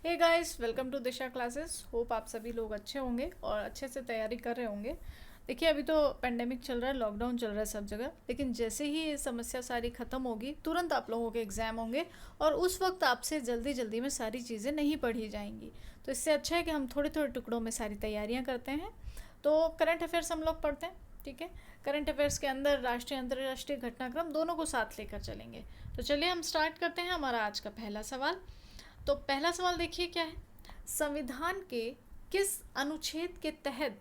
Hey guys, welcome to Disha classes. Hope आप सभी लोग अच्छे होंगे और अच्छे से तैयारी कर रहे होंगे। देखिए, अभी तो पेंडेमिक चल रहा है, लॉकडाउन चल रहा है सब जगह, लेकिन जैसे ही ये समस्या सारी ख़त्म होगी तुरंत आप लोगों के एग्ज़ाम होंगे और उस वक्त आपसे जल्दी जल्दी में सारी चीज़ें नहीं पढ़ी जाएंगी। तो इससे अच्छा है कि हम थोड़े थोड़े टुकड़ों में सारी तैयारियाँ करते हैं। तो करंट अफेयर्स हम लोग पढ़ते हैं, ठीक है। करंट अफेयर्स के अंदर राष्ट्रीय अंतर्राष्ट्रीय घटनाक्रम दोनों को साथ लेकर चलेंगे। तो चलिए हम स्टार्ट करते हैं हमारा आज का पहला सवाल। तो पहला सवाल देखिए क्या है। संविधान के किस अनुच्छेद के तहत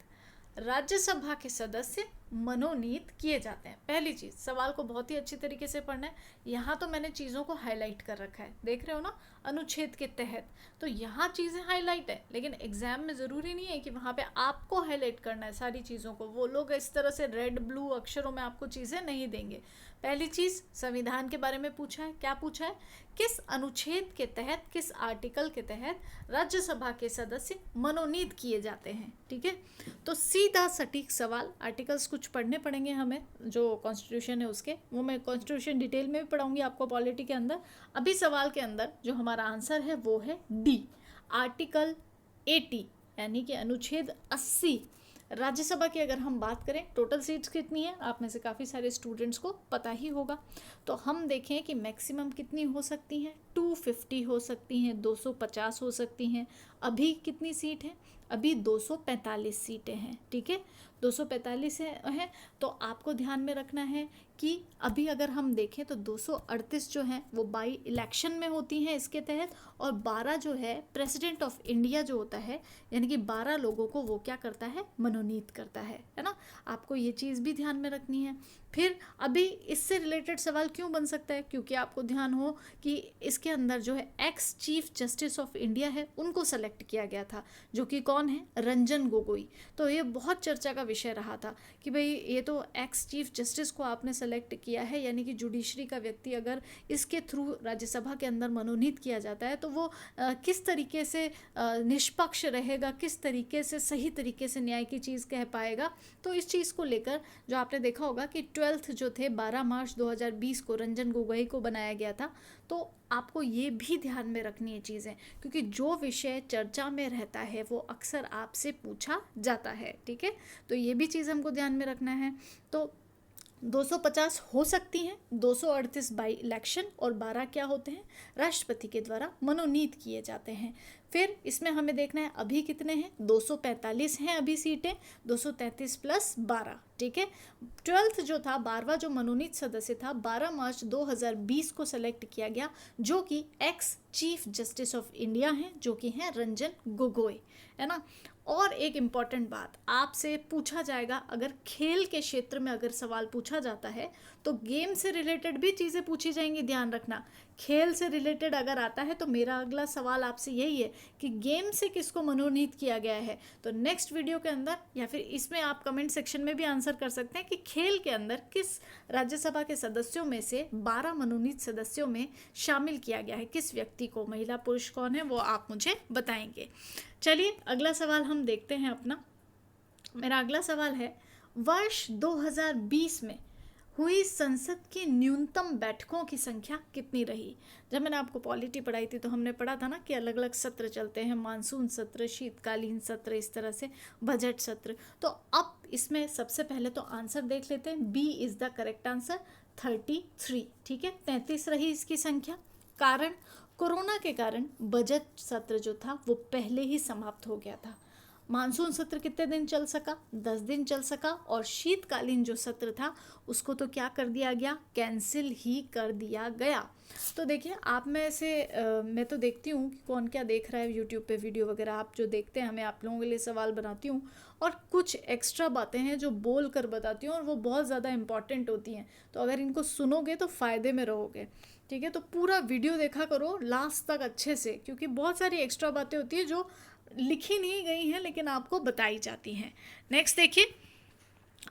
राज्यसभा के सदस्य मनोनीत किए जाते हैं? पहली चीज, सवाल को बहुत ही अच्छी तरीके से पढ़ना है। यहाँ तो मैंने चीज़ों को हाईलाइट कर रखा है, देख रहे हो ना, अनुच्छेद के तहत। तो यहाँ चीज़ें हाईलाइट है, लेकिन एग्जाम में ज़रूरी नहीं है कि वहाँ पे आपको हाईलाइट करना है सारी चीज़ों को। वो लोग इस तरह से रेड ब्लू अक्षरों में आपको चीज़ें नहीं देंगे। पहली चीज़, संविधान के बारे में पूछा है। क्या पूछा है? किस अनुच्छेद के तहत, किस आर्टिकल के तहत राज्यसभा के सदस्य मनोनीत किए जाते हैं, ठीक है। तो सीधा सटीक सवाल, आर्टिकल्स कुछ पढ़ने पड़ेंगे हमें, जो कॉन्स्टिट्यूशन है उसके, वो मैं कॉन्स्टिट्यूशन डिटेल में भी पढ़ाऊंगी आपको पॉलिटी के अंदर। अभी सवाल के अंदर जो हमारा आंसर है वो है डी, आर्टिकल 80, यानी कि अनुच्छेद 80। राज्यसभा की अगर हम बात करें, टोटल सीट्स कितनी है, आप में से काफ़ी सारे स्टूडेंट्स को पता ही होगा। तो हम देखें कि मैक्सिमम कितनी हो सकती हैं। 250 हो सकती हैं, 250 हो सकती हैं। अभी कितनी सीट है? अभी 245 सीटें हैं, ठीक है। 245 है। तो आपको ध्यान में रखना है कि अभी अगर हम देखें तो 238 जो हैं वो बाई इलेक्शन में होती हैं इसके तहत, और 12 जो है प्रेसिडेंट ऑफ इंडिया जो होता है, यानी कि 12 लोगों को वो क्या करता है, मनोनीत करता है ना। आपको ये चीज़ भी ध्यान में रखनी है। फिर अभी इससे रिलेटेड सवाल क्यों बन सकता है, क्योंकि आपको ध्यान हो कि इसके अंदर जो है ex chief justice of India है उनको सेलेक्ट किया गया था, जो कि कौन है, रंजन गोगोई। तो ये बहुत चर्चा का विषय रहा था कि भाई ये तो एक्स चीफ जस्टिस को आपने सेलेक्ट किया है, यानी कि जुडिशरी का व्यक्ति अगर इसके थ्रू राज्यसभा के अंदर मनोनीत किया जाता है तो वो किस तरीके से निष्पक्ष रहेगा, किस तरीके से सही तरीके से न्याय की चीज़ कह पाएगा। तो इस चीज़ को लेकर जो आपने देखा होगा कि 12th जो थे 12 मार्च 2020 को रंजन गोगोई को बनाया गया था। तो आपको ये भी ध्यान में रखनी है चीज़ें, क्योंकि जो विषय चर्चा में रहता है वो अक्सर आपसे पूछा जाता है, ठीक है। तो ये भी चीज़ हमको ध्यान में रखना है। तो 250 हो सकती हैं, 238 बाई इलेक्शन, और 12 क्या होते हैं, राष्ट्रपति के द्वारा मनोनीत किए जाते हैं। फिर इसमें हमें देखना है अभी कितने हैं, 245 हैं अभी सीटें, 233 प्लस 12, ठीक है। 12th जो था, 12वां जो मनोनीत सदस्य था, 12 मार्च 2020 को सेलेक्ट किया गया, जो कि ex chief justice of India हैं, जो कि हैं रंजन गोगोई, है ना। और एक इम्पॉर्टेंट बात आपसे पूछा जाएगा, अगर खेल के क्षेत्र में अगर सवाल पूछा जाता है तो गेम से रिलेटेड भी चीज़ें पूछी जाएंगी, ध्यान रखना। खेल से रिलेटेड अगर आता है तो मेरा अगला सवाल आपसे यही है कि गेम से किसको मनोनीत किया गया है। तो नेक्स्ट वीडियो के अंदर या फिर इसमें आप कमेंट सेक्शन में भी आंसर कर सकते हैं कि खेल के अंदर किस राज्यसभा के सदस्यों में से 12 मनोनीत सदस्यों में शामिल किया गया है, किस व्यक्ति को, महिला पुरुष कौन है, वो आप मुझे बताएंगे। चलिए अगला सवाल हम देखते हैं अपना। मेरा अगला सवाल है, वर्ष 2020 में हुई संसद की न्यूनतम बैठकों की संख्या कितनी रही? जब मैंने आपको पॉलिटी पढ़ाई थी तो हमने पढ़ा था ना कि अलग अलग सत्र चलते हैं, मानसून सत्र, शीतकालीन सत्र, इस तरह से बजट सत्र। तो अब इसमें सबसे पहले तो आंसर देख लेते हैं। B is the correct answer, 33, ठीक है, 33 रही इसकी संख्या। कारण, कोरोना के कारण बजट सत्र जो था वो पहले ही समाप्त हो गया था। मानसून सत्र कितने दिन चल सका, 10 दिन चल सका, और शीतकालीन जो सत्र था उसको तो क्या कर दिया गया, कैंसिल ही कर दिया गया। तो देखिए, आप में से मैं तो देखती हूँ कि कौन क्या देख रहा है यूट्यूब पे वीडियो वगैरह, आप जो देखते हैं, हमें आप लोगों के लिए सवाल बनाती हूँ और कुछ एक्स्ट्रा बातें हैं जो बोल कर बताती हूँ और वो बहुत ज़्यादा इंपॉर्टेंट होती हैं। तो अगर इनको सुनोगे तो फ़ायदे में रहोगे, ठीक है। तो पूरा वीडियो देखा करो लास्ट तक अच्छे से, क्योंकि बहुत सारी एक्स्ट्रा बातें होती है जो लिखी नहीं गई हैं लेकिन आपको बताई जाती हैं। नेक्स्ट देखिए,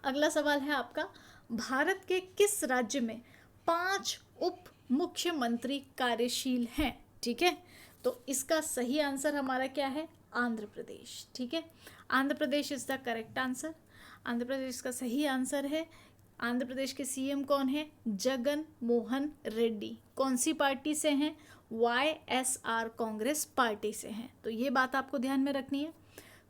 अगला सवाल है आपका, भारत के किस राज्य में 5 उप मुख्यमंत्री कार्यशील हैं, ठीक है। तो इसका सही आंसर हमारा क्या है, आंध्र प्रदेश, ठीक है। Andhra Pradesh is the correct answer, Andhra Pradesh का सही आंसर है। आंध्र प्रदेश के सीएम कौन है, जगन मोहन रेड्डी। कौन सी पार्टी से हैं, YSR कांग्रेस पार्टी से हैं। तो ये बात आपको ध्यान में रखनी है।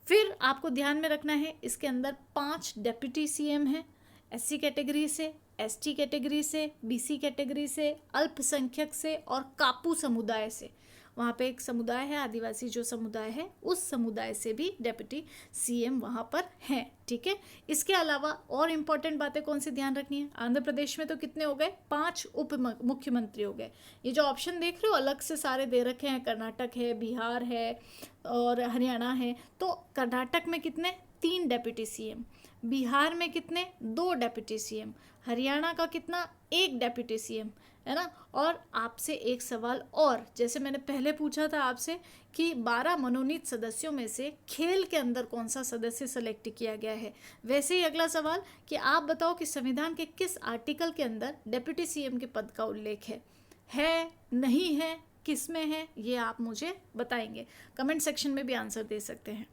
फिर आपको ध्यान में रखना है इसके अंदर 5 डेप्यूटी सीएम हैं, SC कैटेगरी से, ST कैटेगरी से, BC कैटेगरी से, अल्पसंख्यक से और कापू समुदाय से। वहाँ पे एक समुदाय है आदिवासी जो समुदाय है, उस समुदाय से भी डेप्यूटी सीएम वहाँ पर हैं। ठीक है, इसके अलावा और इम्पॉर्टेंट बातें कौन सी ध्यान रखनी है? आंध्र प्रदेश में तो कितने हो गए? 5 उप मुख्यमंत्री हो गए। ये जो ऑप्शन देख रहे हो अलग से सारे दे रखे हैं, कर्नाटक है, बिहार है और हरियाणा है। तो कर्नाटक में कितने? 3 डेप्यूटी सीएम, बिहार में कितने? 2 डेप्यूटी सीएम, हरियाणा का कितना? 1 डेप्यूटी सीएम, है ना। और आपसे एक सवाल और, जैसे मैंने पहले पूछा था आपसे कि 12 मनोनीत सदस्यों में से खेल के अंदर कौन सा सदस्य सेलेक्ट किया गया है, वैसे ही अगला सवाल कि आप बताओ कि संविधान के किस आर्टिकल के अंदर डेप्यूटी सीएम के पद का उल्लेख है, नहीं है, किस में है, ये आप मुझे बताएंगे। कमेंट सेक्शन में भी आंसर दे सकते हैं।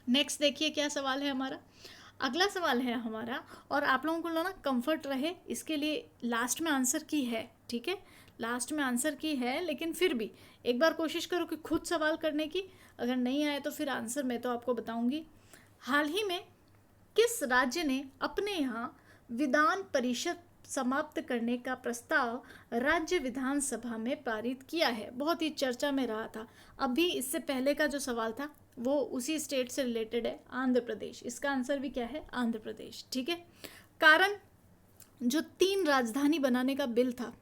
नेक्स्ट देखिए क्या सवाल है हमारा। अगला सवाल है हमारा, और आप लोगों को ना कंफर्ट रहे इसके लिए लास्ट में आंसर की है। ठीक है, लास्ट में आंसर की है, लेकिन फिर भी एक बार कोशिश करो कि खुद सवाल करने की। अगर नहीं आए तो फिर आंसर मैं तो आपको बताऊंगी। हाल ही में किस राज्य ने अपने यहाँ विधान परिषद समाप्त करने का प्रस्ताव राज्य विधानसभा में पारित किया है? बहुत ही चर्चा में रहा था। अभी इससे पहले का जो सवाल था वो उसी स्टेट से रिलेटेड है, आंध्र प्रदेश। इसका आंसर भी क्या है? आंध्र प्रदेश। ठीक है, कारण जो 3 राजधानी बनाने का बिल था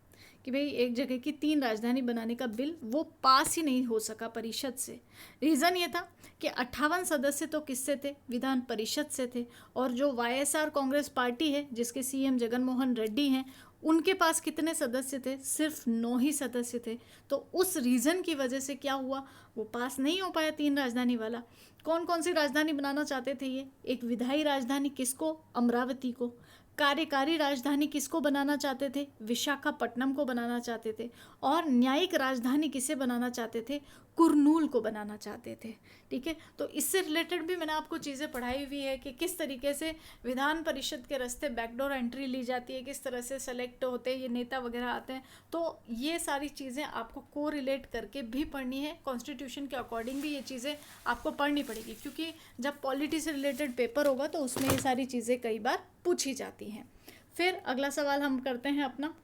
कि भाई एक जगह की 3 राजधानी बनाने का बिल, वो पास ही नहीं हो सका परिषद से। रीज़न ये था कि 58 सदस्य तो किससे थे? विधान परिषद से थे। और जो YSR कांग्रेस पार्टी है जिसके सीएम जगनमोहन रेड्डी हैं, उनके पास कितने सदस्य थे? सिर्फ 9 ही सदस्य थे। तो उस रीज़न की वजह से क्या हुआ, वो पास नहीं हो पाया 3 राजधानी वाला। कौन कौन सी राजधानी बनाना चाहते थे ये? एक विधायी राजधानी किसको? अमरावती को। कार्यकारी राजधानी किसको बनाना चाहते थे? विशाखापट्टनम को बनाना चाहते थे। और न्यायिक राजधानी किसे बनाना चाहते थे? कुरनूल को बनाना चाहते थे। ठीक है, तो इससे रिलेटेड भी मैंने आपको चीज़ें पढ़ाई हुई है कि किस तरीके से विधान परिषद के रास्ते बैकडोर एंट्री ली जाती है, किस तरह से सेलेक्ट होते हैं ये नेता वगैरह आते हैं। तो ये सारी चीज़ें आपको को रिलेट करके भी पढ़नी है, कॉन्स्टिट्यूशन के अकॉर्डिंग भी ये चीज़ें आपको पढ़नी पड़ेगी, क्योंकि जब पॉलिटी से रिलेटेड पेपर होगा तो उसमें ये सारी चीज़ें कई बार पूछी जाती हैं। फिर अगला सवाल हम करते हैं अपना।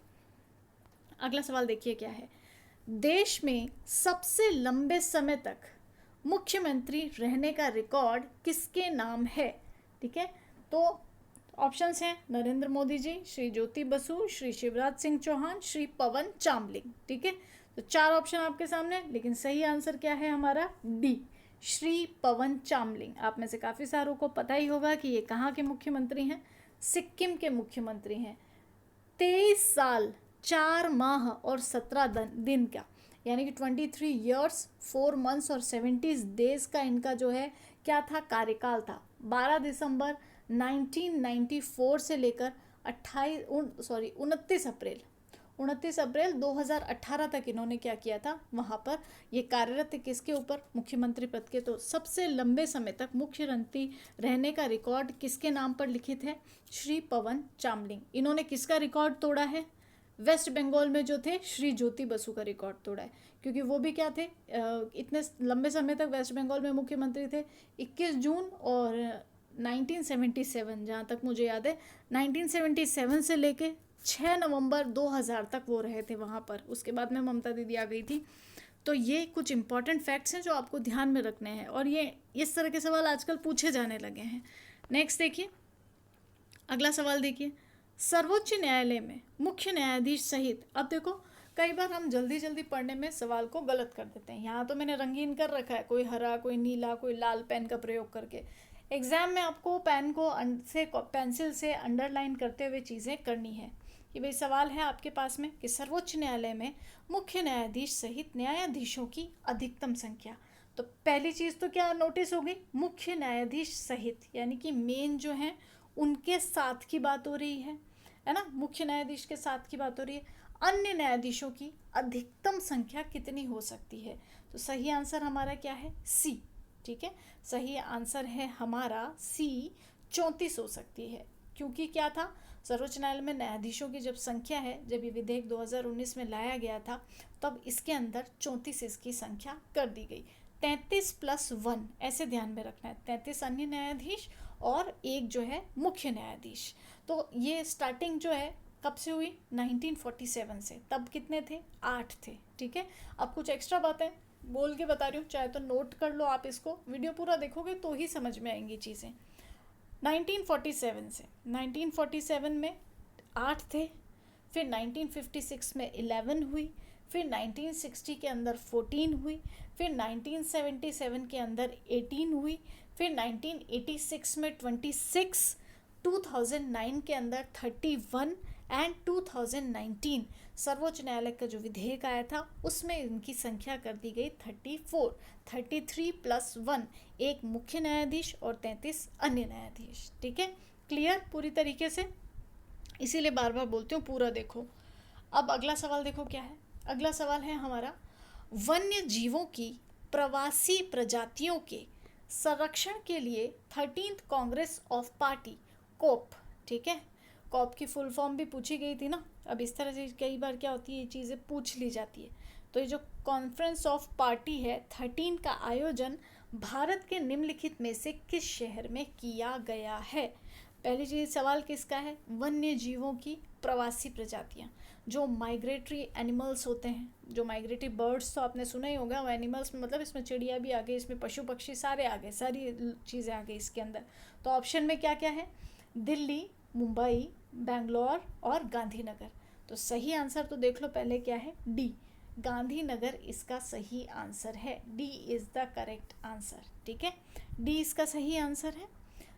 अगला सवाल देखिए क्या है। देश में सबसे लंबे समय तक मुख्यमंत्री रहने का रिकॉर्ड किसके नाम है? ठीक है, तो ऑप्शंस हैं नरेंद्र मोदी जी, श्री ज्योति बसु, श्री शिवराज सिंह चौहान, श्री पवन चामलिंग। ठीक है, तो 4 ऑप्शन आपके सामने, लेकिन सही आंसर क्या है हमारा? डी, श्री पवन चामलिंग। आप में से काफ़ी सारों को पता ही होगा कि ये कहाँ के मुख्यमंत्री हैं? सिक्किम के मुख्यमंत्री हैं। 23 साल 4 माह और 17 दिन का, यानी कि 23 ईयर्स 4 मंथ्स और 70 डेज का इनका जो है क्या था? कार्यकाल था। 12 दिसंबर 1994 से लेकर 29 अप्रैल 2018 तक इन्होंने क्या किया था? वहाँ पर ये कार्यरत थे। किसके ऊपर? मुख्यमंत्री पद के। तो सबसे लंबे समय तक मुख्यमंत्री रहने का रिकॉर्ड किसके नाम पर लिखित है? श्री पवन चामलिंग। इन्होंने किसका रिकॉर्ड तोड़ा है? वेस्ट बंगाल में जो थे श्री ज्योति बसु का रिकॉर्ड तोड़ा है, क्योंकि वो भी क्या थे? इतने लंबे समय तक वेस्ट बंगाल में मुख्यमंत्री थे। 21 जून और 1977, जहाँ तक मुझे याद है 1977 से लेके 6 नवंबर 2000 तक वो रहे थे वहाँ पर। उसके बाद में ममता दीदी आ गई थी। तो ये कुछ इंपॉर्टेंट फैक्ट्स हैं जो आपको ध्यान में रखने हैं, और ये इस तरह के सवाल आजकल पूछे जाने लगे हैं। नेक्स्ट देखिए, अगला सवाल देखिए। सर्वोच्च न्यायालय में मुख्य न्यायाधीश सहित, अब देखो कई बार हम जल्दी जल्दी पढ़ने में सवाल को गलत कर देते हैं। यहाँ तो मैंने रंगीन कर रखा है, कोई हरा, कोई नीला, कोई लाल पेन का प्रयोग करके। एग्जाम में आपको पेन को पेंसिल से अंडरलाइन करते हुए चीज़ें करनी है कि भाई सवाल है आपके पास में कि सर्वोच्च न्यायालय में मुख्य न्यायाधीश सहित न्यायाधीशों की अधिकतम संख्या। तो पहली चीज़ तो क्या नोटिस होगी? मुख्य न्यायाधीश सहित, यानी कि मेन जो है उनके साथ की बात हो रही है ना, मुख्य न्यायाधीश के साथ की बात हो रही है। अन्य न्यायाधीशों की अधिकतम संख्या कितनी हो सकती है? तो सही आंसर हमारा क्या है? सी। ठीक है, सही आंसर है हमारा सी, 34 हो सकती है। क्योंकि क्या था? सर्वोच्च न्यायालय में न्यायाधीशों की जब संख्या है, जब ये विधेयक 2019 में लाया गया था, तब इसके अंदर 34 इसकी संख्या कर दी गई। 33+1 ऐसे ध्यान में रखना है, 33 अन्य न्यायाधीश और एक जो है मुख्य न्यायाधीश। तो ये स्टार्टिंग जो है कब से हुई? 1947 से। तब कितने थे? 8 थे। ठीक है, अब कुछ एक्स्ट्रा बातें बोल के बता रही हूँ, चाहे तो नोट कर लो आप, इसको वीडियो पूरा देखोगे तो ही समझ में आएंगी चीज़ें। 1947 से, 1947 में 8 थे, फिर 1956 में 11 हुई, फिर 1960 के अंदर 14 हुई, फिर 1977 के अंदर 18 हुई, फिर 1986 में 26, 2009 के अंदर 31 एंड 2019 सर्वोच्च न्यायालय का जो विधेयक आया था उसमें इनकी संख्या कर दी गई 34। 33+1 एक मुख्य न्यायाधीश और 33 अन्य न्यायाधीश। ठीक है, क्लियर पूरी तरीके से? इसीलिए बार बार बोलती हूँ, पूरा देखो। अब अगला सवाल देखो क्या है। अगला सवाल है हमारा, वन्य जीवों की प्रवासी प्रजातियों के संरक्षण के लिए 13th कांग्रेस ऑफ पार्टी कोप। ठीक है, कॉप की फुल फॉर्म भी पूछी गई थी ना। अब इस तरह से कई बार क्या होती है, ये चीज़ें पूछ ली जाती है। तो ये जो कॉन्फ्रेंस ऑफ पार्टी है 13 का आयोजन भारत के निम्नलिखित में से किस शहर में किया गया है? पहली चीज, सवाल किसका है? वन्य जीवों की प्रवासी प्रजातियां, जो माइग्रेटरी एनिमल्स होते हैं, जो माइग्रेटरी बर्ड्स तो आपने सुना ही होगा। वो एनिमल्स में मतलब इसमें चिड़िया भी आ गई, इसमें पशु पक्षी सारे आ गए, सारी चीज़ें आ गई इसके अंदर। तो ऑप्शन में क्या क्या है? दिल्ली, मुंबई, बेंगलोर और गांधीनगर। तो सही आंसर तो देख लो पहले क्या है, डी, गांधीनगर इसका सही आंसर है। D is the correct answer. ठीक है, डी इसका सही आंसर है।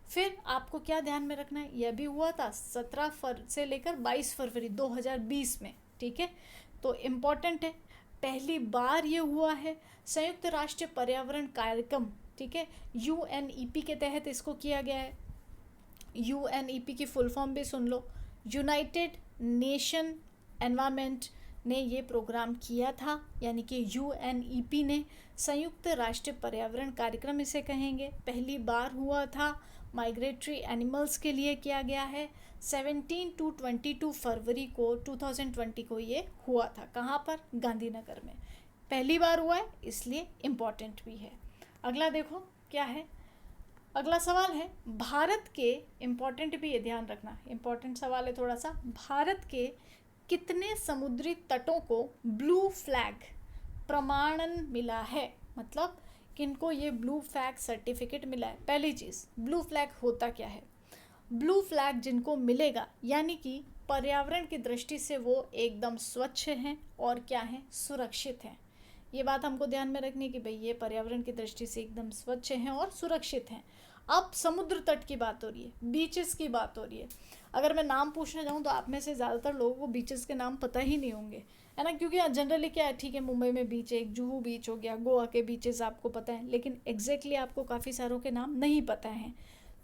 फिर आपको क्या ध्यान में रखना है, यह भी हुआ था 17 से लेकर 22 फरवरी 2020 में। ठीक है, तो इम्पॉर्टेंट है, पहली बार ये हुआ है। संयुक्त राष्ट्र पर्यावरण कार्यक्रम, ठीक है, यूएनईपी के तहत इसको किया गया है। यूएनईपी की फुल फॉर्म भी सुन लो, यूनाइटेड नेशन एनवायरनमेंट ने ये प्रोग्राम किया था, यानी कि यूएनईपी ने संयुक्त राष्ट्र पर्यावरण कार्यक्रम इसे कहेंगे, पहली बार हुआ था, माइग्रेटरी एनिमल्स के लिए किया गया है। 17 to 22 फरवरी को 2020 को ये हुआ था। कहाँ पर? गांधीनगर में। पहली बार हुआ है इसलिए इम्पॉर्टेंट भी है। अगला देखो क्या है। अगला सवाल है, भारत के, इम्पॉर्टेंट भी ये ध्यान रखना, इम्पॉर्टेंट सवाल है थोड़ा सा, भारत के कितने समुद्री तटों को ब्लू फ्लैग प्रमाणन मिला है? मतलब किनको ये ब्लू फ्लैग सर्टिफिकेट मिला है? पहली चीज़, ब्लू फ्लैग होता क्या है? ब्लू फ्लैग जिनको मिलेगा यानी कि पर्यावरण की दृष्टि से वो एकदम स्वच्छ हैं और क्या हैं? सुरक्षित हैं। ये बात हमको ध्यान में रखनी है कि भाई ये पर्यावरण की दृष्टि से एकदम स्वच्छ हैं और सुरक्षित हैं। अब समुद्र तट की बात हो रही है, बीचेस की बात हो रही है। अगर मैं नाम पूछने जाऊँ तो आप में से ज़्यादातर लोगों को बीचेस के नाम पता ही नहीं होंगे, है ना, क्योंकि जनरली क्या है, ठीक है, मुंबई में बीच है, एक जुहू बीच हो गया, गोवा के बीचेस आपको पता है, लेकिन एग्जैक्टली आपको काफ़ी सारों के नाम नहीं पता हैं।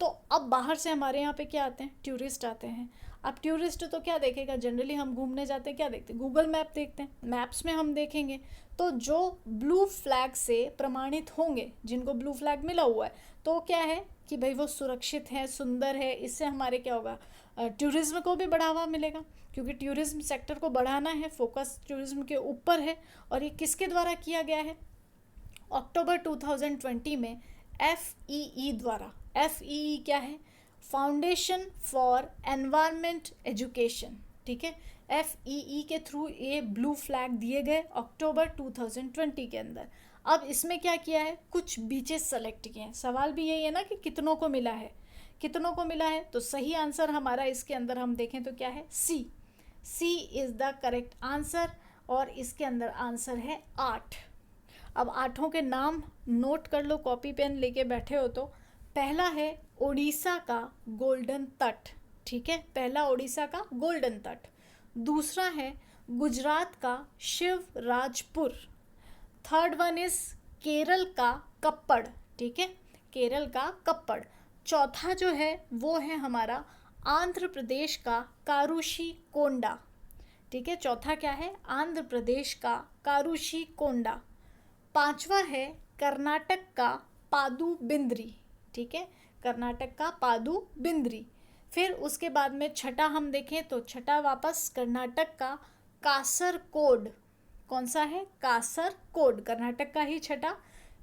तो अब बाहर से हमारे यहाँ पे क्या आते हैं? टूरिस्ट आते हैं। अब टूरिस्ट तो क्या देखेगा, जनरली हम घूमने जाते हैं, क्या देखते हैं? गूगल मैप देखते हैं, मैप्स में हम देखेंगे तो जो ब्लू फ्लैग से प्रमाणित होंगे, जिनको ब्लू फ्लैग मिला हुआ है, तो क्या है कि भाई वो सुरक्षित है, सुंदर है। इससे हमारे क्या होगा, टूरिज्म को भी बढ़ावा मिलेगा, क्योंकि टूरिज्म सेक्टर को बढ़ाना है, फोकस टूरिज्म के ऊपर है। और ये किसके द्वारा किया गया है? अक्टूबर 2020 में FEE द्वारा। FEE क्या है? Foundation for environment education. ठीक है, FEE के थ्रू ये ब्लू फ्लैग दिए गए अक्टूबर 2020 के अंदर। अब इसमें क्या किया है, कुछ बीचेस सेलेक्ट किए हैं। सवाल भी यही है ना कि कितनों को मिला है, कितनों को मिला है? तो सही आंसर हमारा इसके अंदर हम देखें तो क्या है? सी इज़ द करेक्ट आंसर, और इसके अंदर आंसर है 8। अब 8 के नाम नोट कर लो, कॉपी पेन लेके बैठे हो तो। पहला है ओडिशा का गोल्डन तट। ठीक है, पहला ओडिशा का गोल्डन तट। दूसरा है गुजरात का Shivrajpur. Third one is Kerala का कप्पड़। ठीक है, केरल का कप्पड़। चौथा जो है वो है हमारा आंध्र प्रदेश का कारुशी कोंडा। ठीक है, चौथा क्या है? आंध्र प्रदेश का कारुशी कोंडा। पांचवा है कर्नाटक का पादु बिंद्री। ठीक है, कर्नाटक का पादु बिंद्री। फिर उसके बाद में छठा हम देखें तो छठा वापस कर्नाटक का कासरकोड। कौन सा है? कासरकोड, कर्नाटक का ही छठा।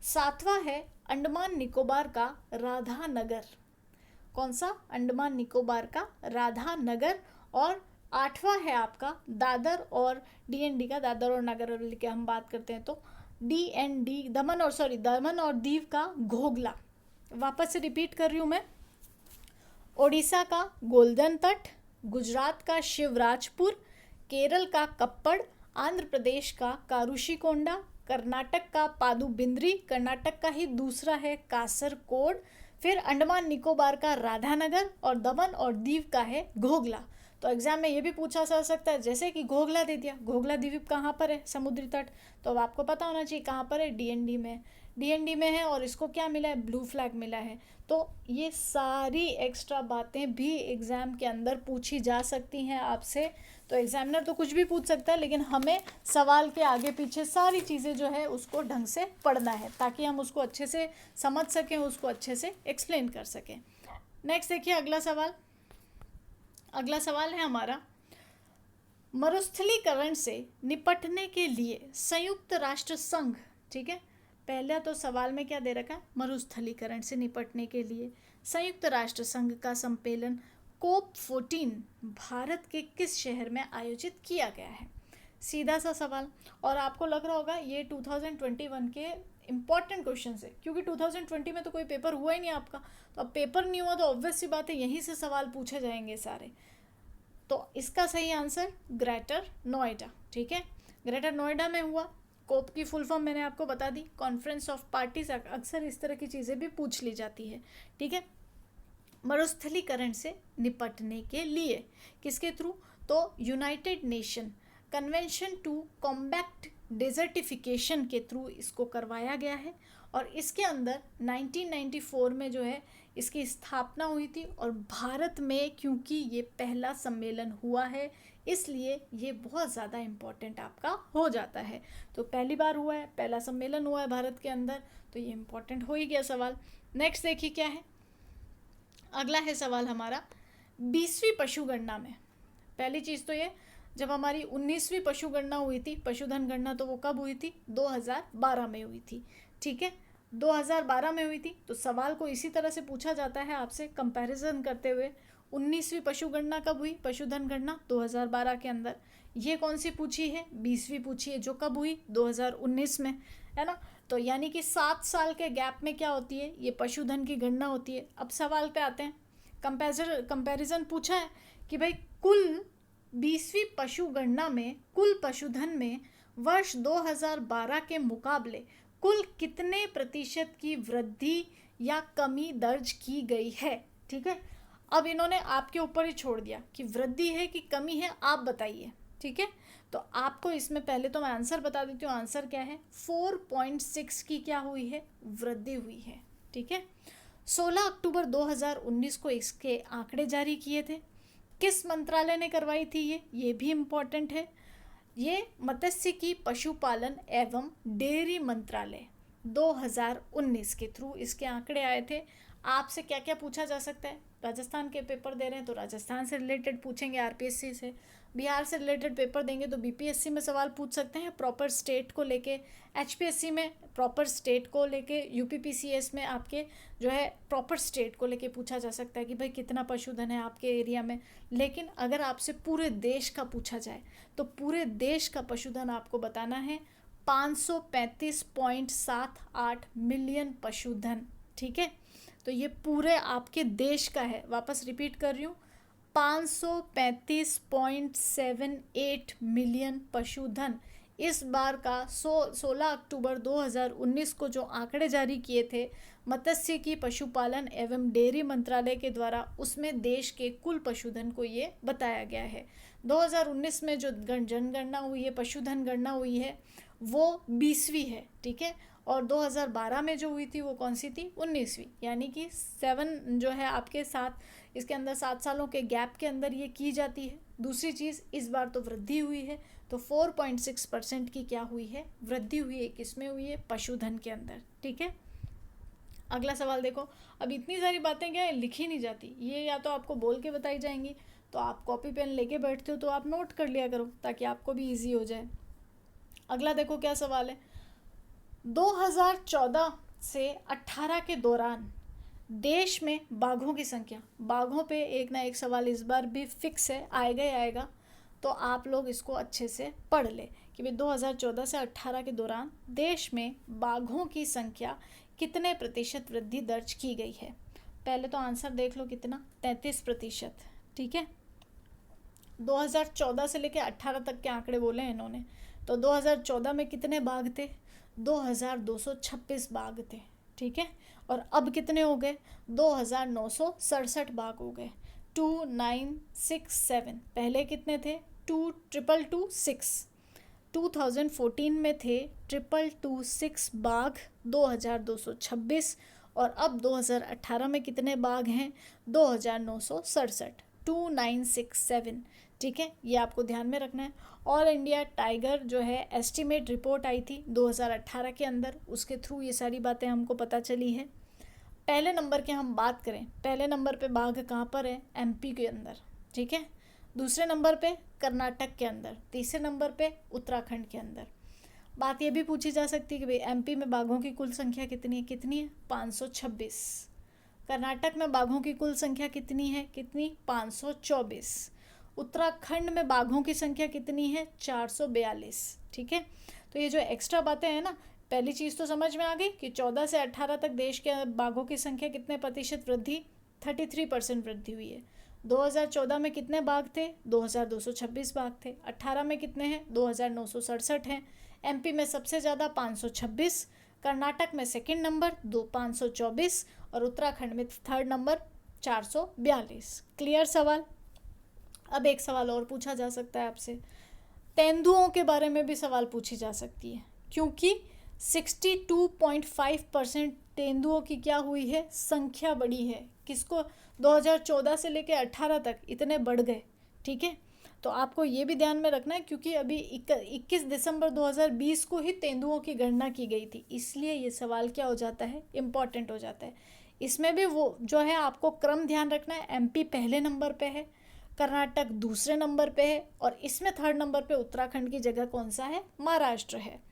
सातवां है अंडमान निकोबार का राधानगर। कौन सा? अंडमान निकोबार का राधानगर। और आठवां है आपका दादर और डीएनडी का, दादर और नगर हवेली की हम बात करते हैं तो डीएनडी, दमन और दीव का घोघला। वापस से रिपीट कर रही हूँ मैं। ओडिशा का गोल्डन तट, गुजरात का शिवराजपुर, केरल का कप्पड़, आंध्र प्रदेश का कारुशिकोंडा, कर्नाटक का पादुबिंद्री, कर्नाटक का ही दूसरा है कासरकोड, फिर अंडमान निकोबार का राधानगर और दमन और दीव का है घोघला। तो एग्जाम में ये भी पूछा जा सकता है, जैसे कि घोघला दे दिया, घोघला द्वीप कहाँ पर है? समुद्री तट। तो अब आपको पता होना चाहिए कहाँ पर है? डीएनडी में। डीएनडी में है और इसको क्या मिला है? ब्लू फ्लैग मिला है। तो ये सारी एक्स्ट्रा बातें भी एग्ज़ाम के अंदर पूछी जा सकती हैं आपसे। तो एग्जामिनर तो कुछ भी पूछ सकता है, लेकिन हमें सवाल के आगे पीछे सारी चीज़ें जो है उसको ढंग से पढ़ना है, ताकि हम उसको अच्छे से समझ सकें, उसको अच्छे से एक्सप्लेन कर सकें। नेक्स्ट देखिए अगला सवाल। अगला सवाल है हमारा, मरुस्थलीकरण से निपटने के लिए संयुक्त राष्ट्र संघ, ठीक है, पहले तो सवाल में क्या दे रखा है? मरुस्थलीकरण से निपटने के लिए संयुक्त राष्ट्र संघ का सम्मेलन COP14 भारत के किस शहर में आयोजित किया गया है? सीधा सा सवाल। और आपको लग रहा होगा ये 2021 के इम्पॉर्टेंट क्वेश्चन है, क्योंकि 2020 में तो कोई पेपर हुआ ही नहीं आपका। तो अब पेपर नहीं हुआ तो ऑब्वियस सी बात है यहीं से सवाल पूछे जाएंगे सारे। तो इसका सही आंसर ग्रेटर नोएडा, ठीक है, ग्रेटर नोएडा में हुआ। कोप की फुल फॉर्म मैंने आपको बता दी, कॉन्फ्रेंस ऑफ पार्टीज। अक्सर इस तरह की चीज़ें भी पूछ ली जाती है, ठीक है। मरुस्थलीकरण से निपटने के लिए किसके थ्रू? तो United Nation Convention to combat desertification के थ्रू इसको करवाया गया है। और इसके अंदर 1994 में जो है इसकी स्थापना हुई थी। और भारत में क्योंकि ये पहला सम्मेलन हुआ है, इसलिए ये बहुत ज़्यादा इम्पोर्टेंट आपका हो जाता है। तो पहली बार हुआ है, पहला सम्मेलन हुआ है भारत के अंदर, तो ये इम्पोर्टेंट हो ही गया सवाल। नेक्स्ट देखिए क्या है। अगला है सवाल हमारा, 20वीं पशुगणना में, पहली चीज़ तो ये, जब हमारी 19वीं पशुगणना हुई थी, पशुधन गणना, तो वो कब हुई थी? 2012 में हुई थी, ठीक है, 2012 में हुई थी। तो सवाल को इसी तरह से पूछा जाता है आपसे कंपैरिजन करते हुए, 19वीं पशुगणना कब हुई? पशुधन गणना 2012 के अंदर। ये कौन सी पूछी है? 20वीं पूछी है, जो कब हुई? 2019 में, है ना। तो यानी कि 7 साल के गैप में क्या होती है? ये पशुधन की गणना होती है। अब सवाल पे आते हैं, कंपैरिजन पूछा है कि भाई कुल 20वीं पशुगणना में कुल पशुधन में वर्ष 2012 के मुकाबले कुल कितने प्रतिशत की वृद्धि या कमी दर्ज की गई है, ठीक है। अब इन्होंने आपके ऊपर ही छोड़ दिया कि वृद्धि है कि कमी है, आप बताइए, ठीक है। तो आपको इसमें पहले तो मैं आंसर बता देती हूँ। आंसर क्या है? 4.6 की क्या हुई है? वृद्धि हुई है, ठीक है। 16 अक्टूबर 2019 को इसके आंकड़े जारी किए थे। किस मंत्रालय ने करवाई थी ये भी इम्पोर्टेंट है। ये मत्स्य की पशुपालन एवं डेयरी मंत्रालय 2019 के थ्रू इसके आंकड़े आए थे। आपसे क्या क्या पूछा जा सकता है? राजस्थान के पेपर दे रहे हैं तो राजस्थान से रिलेटेड पूछेंगे, आरपीएससी से। बिहार से रिलेटेड पेपर देंगे तो बीपीएससी में सवाल पूछ सकते हैं प्रॉपर स्टेट को लेके, एचपीएससी में प्रॉपर स्टेट को लेके, यूपीपीसीएस में आपके जो है प्रॉपर स्टेट को लेके पूछा जा सकता है कि भाई कितना पशुधन है आपके एरिया में। लेकिन अगर आपसे पूरे देश का पूछा जाए तो पूरे देश का पशुधन आपको बताना है 535.78 मिलियन पशुधन, ठीक है। तो ये पूरे आपके देश का है। वापस रिपीट कर रही हूँ, 535.78 मिलियन पशुधन। इस बार का 16 अक्टूबर 2019 को जो आंकड़े जारी किए थे मत्स्य की पशुपालन एवं डेयरी मंत्रालय के द्वारा, उसमें देश के कुल पशुधन को ये बताया गया है। 2019 में जो जनगणना हुई है, पशुधन गणना हुई है, वो 20वीं है, ठीक है। और 2012 में जो हुई थी वो कौन सी थी? 19वीं। यानी कि 7 जो है आपके साथ, इसके अंदर 7 सालों के गैप के अंदर ये की जाती है। दूसरी चीज़, इस बार तो वृद्धि हुई है, तो 4.6% की क्या हुई है? वृद्धि हुई है। किसमें हुई है? पशुधन के अंदर, ठीक है। अगला सवाल देखो। अब इतनी सारी बातें क्या है, लिखी नहीं जाती, ये या तो आपको बोल के बताई जाएंगी, तो आप कॉपी पेन लेके बैठते हो तो आप नोट कर लिया करो ताकि आपको भी इजी हो जाए। अगला देखो क्या सवाल है। 2014 से 18 के दौरान देश में बाघों की संख्या, बाघों पे एक ना एक सवाल इस बार भी फिक्स है, आएगा ही आएगा, तो आप लोग इसको अच्छे से पढ़ ले कि भाई 2014 से 18 के दौरान देश में बाघों की संख्या कितने प्रतिशत वृद्धि दर्ज की गई है। पहले तो आंसर देख लो कितना, 33%। ठीक है, 2014 से लेकर 18 तक के आंकड़े बोले हैं इन्होंने। तो 2014 में कितने बाघ थे, 2226 बाघ थे। ठीक है, और अब कितने हो गए, 2967 बाघ हो गए, 2967। पहले कितने थे, 2226। 2014 में थे 2226 बाघ, 2226, और अब 2018 में कितने बाघ हैं, 2967, 2967। ठीक है, ये आपको ध्यान में रखना है। ऑल इंडिया टाइगर जो है एस्टीमेट रिपोर्ट आई थी 2018 के अंदर, उसके थ्रू ये सारी बातें हमको पता चली है। पहले नंबर की हम बात करें, पहले नंबर पे बाघ कहाँ पर है, एमपी के अंदर। ठीक है, दूसरे नंबर पे कर्नाटक के अंदर, तीसरे नंबर पे उत्तराखंड के अंदर। बात ये भी पूछी जा सकती है कि भाई एमपी में बाघों की कुल संख्या कितनी है, 526। कर्नाटक में बाघों की कुल संख्या कितनी है, 524। उत्तराखंड में बाघों की संख्या कितनी है, 442। ठीक है, तो ये जो एक्स्ट्रा बातें हैं ना, पहली चीज़ तो समझ में आ गई कि 14 से 18 तक देश के बाघों की संख्या कितने प्रतिशत वृद्धि, 33% वृद्धि हुई है। 2014 में कितने बाघ थे, 2226 बाघ थे। 18 में कितने हैं, 2967 हैं। एमपी में सबसे ज़्यादा 526, कर्नाटक में सेकंड नंबर 524, और उत्तराखंड में थर्ड नंबर 442। क्लियर सवाल। अब एक सवाल और पूछा जा सकता है आपसे, तेंदुओं के बारे में भी सवाल पूछी जा सकती है, क्योंकि 62.5% तेंदुओं की क्या हुई है, संख्या बढ़ी है। किसको, 2014 से लेकर 18 तक इतने बढ़ गए। ठीक है, तो आपको ये भी ध्यान में रखना है, क्योंकि अभी 21 दिसंबर 2020 को ही तेंदुओं की गणना की गई थी, इसलिए ये सवाल क्या हो जाता है, इम्पॉर्टेंट हो जाता है। इसमें भी वो जो है आपको क्रम ध्यान रखना है, एमपी पहले नंबर पे है, कर्नाटक दूसरे नंबर पे है, और इसमें थर्ड नंबर पे उत्तराखंड की जगह कौन सा है, महाराष्ट्र है।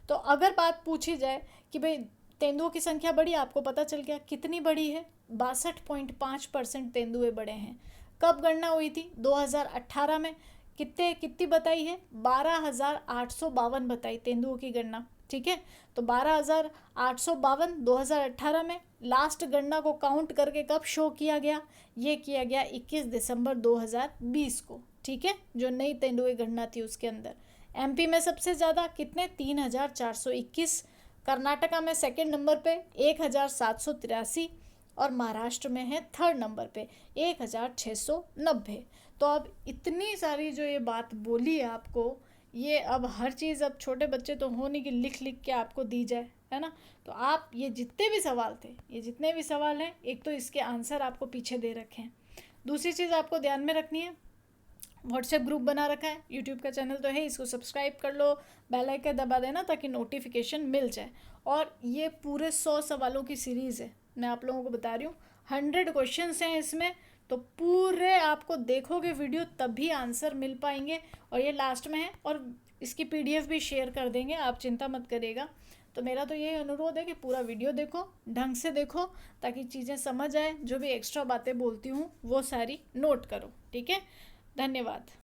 तो अगर बात पूछी जाए कि भाई तेंदुओं की संख्या बढ़ी, आपको पता चल गया कितनी बढ़ी है, 62.5% तेंदुए बढ़े हैं। कब गणना हुई थी, 2018 में। कितनी बताई है, 12,852 बताई तेंदुओं की गणना। ठीक है, तो 12,852 2018 में। लास्ट गणना को काउंट करके कब शो किया गया, ये किया गया 21 दिसंबर 2020 को। ठीक है, जो नई तेंदुए गणना थी उसके अंदर। एमपी में सबसे ज़्यादा कितने, 3,421। कर्नाटका में सेकंड नंबर पे 1,783, और महाराष्ट्र में है थर्ड नंबर पे 1,690। तो अब इतनी सारी जो ये बात बोली है आपको, ये अब हर चीज़, अब छोटे बच्चे तो हो नहीं कि लिख लिख के आपको दी जाए, है ना। तो आप ये जितने भी सवाल थे, ये जितने भी सवाल हैं, एक तो इसके आंसर आपको पीछे दे रखे हैं। दूसरी चीज़ आपको ध्यान में रखनी है, व्हाट्सएप ग्रुप बना रखा है, यूट्यूब का चैनल तो है, इसको सब्सक्राइब कर लो, बेल आइकन दबा देना ताकि नोटिफिकेशन मिल जाए। और ये पूरे 100 सवालों की सीरीज़ है, मैं आप लोगों को बता रही हूँ, 100 क्वेश्चंस हैं इसमें, तो पूरे आपको देखोगे वीडियो तभी आंसर मिल पाएंगे। और ये लास्ट में है, और इसकी पीडीएफ भी शेयर कर देंगे, आप चिंता मत करिएगा। तो मेरा तो यही अनुरोध है कि पूरा वीडियो देखो, ढंग से देखो, ताकि चीज़ें समझ आए, जो भी एक्स्ट्रा बातें बोलती हूँ वो सारी नोट करो। ठीक है, धन्यवाद।